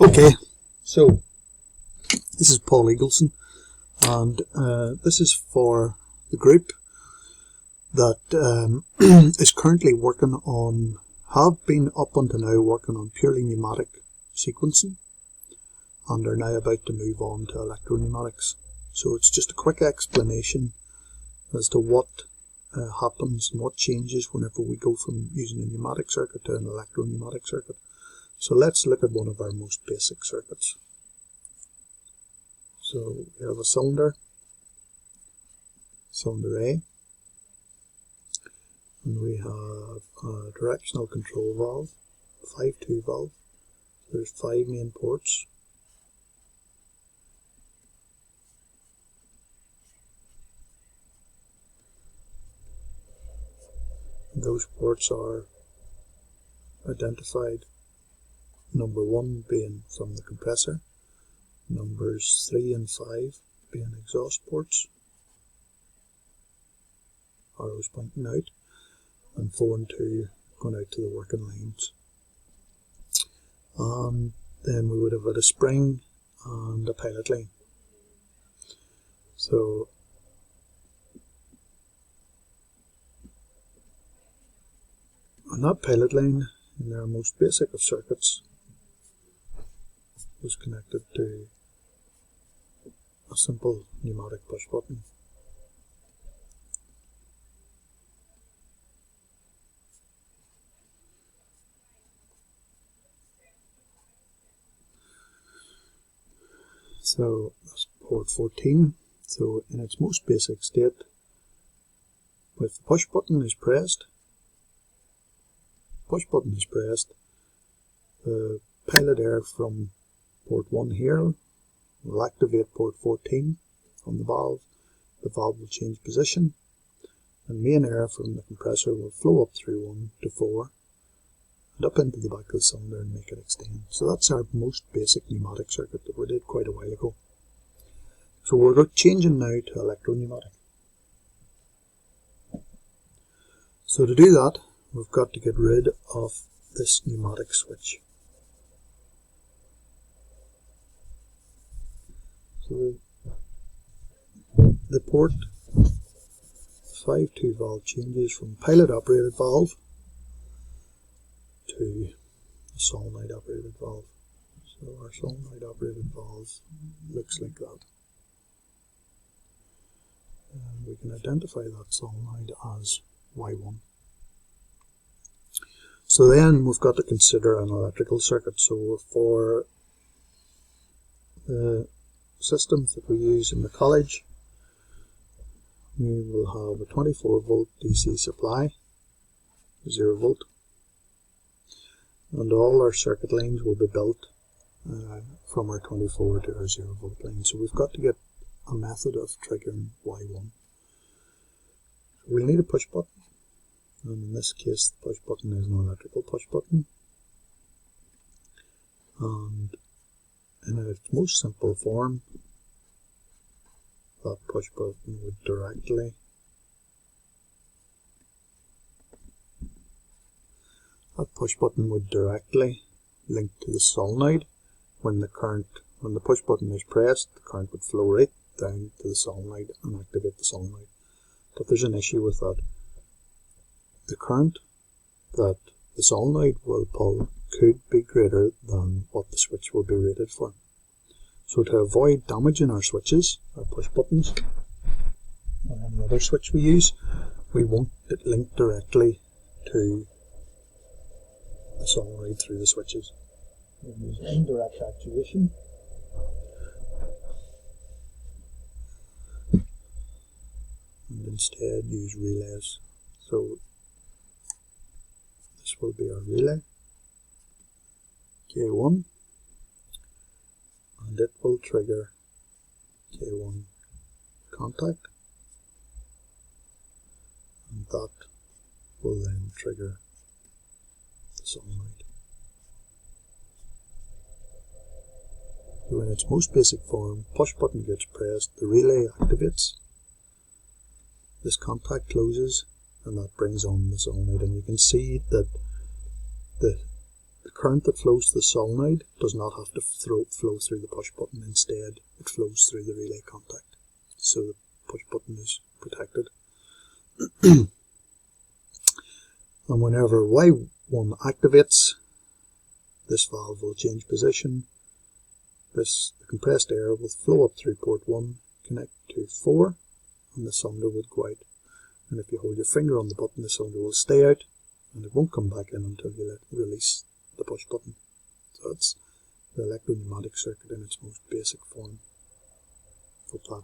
Okay, so this is Paul Eagleson, and this is for the group that is currently working on, have been up until now working on purely pneumatic sequencing, and are now about to move on to electropneumatics. So it's just a quick explanation as to what happens and what changes whenever we go from using a pneumatic circuit to an electropneumatic circuit. So let's look at one of our most basic circuits. So we have a cylinder A, and we have a directional control valve, 5-2 valve. There's 5 main ports. Those ports are identified, number 1 being from the compressor, numbers 3 and 5 being exhaust ports, arrows pointing out, and 4 and 2 going out to the working lines. And then we would have had a spring and a pilot line. So on that pilot line, in our most basic of circuits, was connected to a simple pneumatic push button. So that's port 14. So in its most basic state, if the push button is pressed, the pilot air from port 1 here will activate port 14 on the valve. The valve will change position, and main air from the compressor will flow up through 1 to 4 and up into the back of the cylinder and make it extend. So that's our most basic pneumatic circuit that we did quite a while ago. So we're changing now to electropneumatic. So to do that, we've got to get rid of this pneumatic switch. So the port 5-2 valve changes from pilot operated valve to a solenoid operated valve. So our solenoid operated valve looks like that. And we can identify that solenoid as Y1. So then we've got to consider an electrical circuit. So for the systems that we use in the college, we will have a 24 volt DC supply, 0 volt, and all our circuit lines will be built from our 24 to our 0 volt line. So we've got to get a method of triggering Y1. So we'll need a push button, and in this case the push button is an electrical push button, and in its most simple form, that push button would directly link to the solenoid. When the push button is pressed, the current would flow right down to the solenoid and activate the solenoid. But there's an issue with that. The current that the solenoid will pull could be greater than what the switch will be rated for. So to avoid damaging our switches, our push buttons, or any other switch we use, we want it linked directly to the solenoid through the switches. We'll use indirect actuation. And instead use relays. So this will be our relay, K1, and it will trigger K1 contact, and that will then trigger the solenoid. So in its most basic form, push button gets pressed, the relay activates, this contact closes, and that brings on the solenoid, and you can see that the current that flows to the solenoid does not have to flow through the push button. Instead, it flows through the relay contact. So the push button is protected. And whenever Y1 activates, this valve will change position. The compressed air will flow up through port 1, connect to 4, and the cylinder would go out. And if you hold your finger on the button, the cylinder will stay out, and it won't come back in until you release the push button. So that's the electropneumatic circuit in its most basic form. Hope that